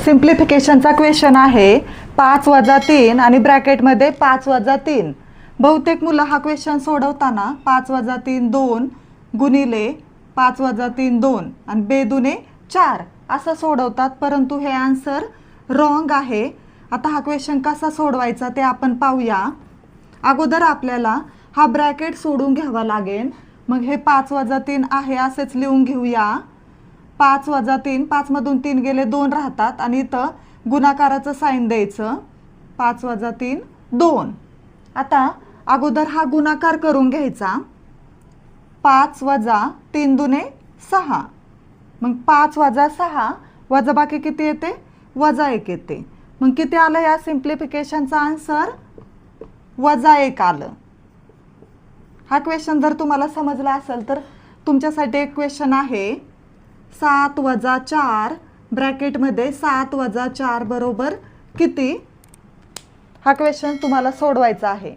सिम्प्लिफिकेशनचा question आहे 5 वजा 3 आणि ब्रॅकेटमध्ये 5 वजा 3. बहुतेक मुलं हा क्वेश्चन सोडवताना 5 वजा 3 2 गुणिले 5 वजा 3 2 आणि बेदुने 4 असं सोडवतात, परंतु हे आन्सर रॉंग आहे. आता हा क्वेश्चन कसा सोडवायचा ते आपण पाहूया. अगोदर आपल्याला हा ब्रॅकेट सोडून घ्यावा लागेल. मग हे 5 वजा 3 आहे असेच लिहून घेऊया. 5 वजा 3, 5 मधून 3 गेले 2 राहतात आणि इथं गुणाकाराचं साइन द्यायचं. 5 वजा 3 2. आता अगोदर हा गुणाकार करून घ्यायचा. 5 वजा 3 दुने 6. मग 5 वजा 6 वजा बाकी किती येते? वजा 1 येते. मग किती आलं या सिम्प्लिफिकेशनचा आन्सर? वजा 1 आलं. हा क्वेश्चन जर तुम्हाला समजला असेल तर तुमच्यासाठी एक क्वेश्चन आहे. 7 वजा 4 ब्रॅकेटमध्ये 7 वजा 4 बरोबर किती? हा क्वेश्चन तुम्हाला सोडवायचा आहे.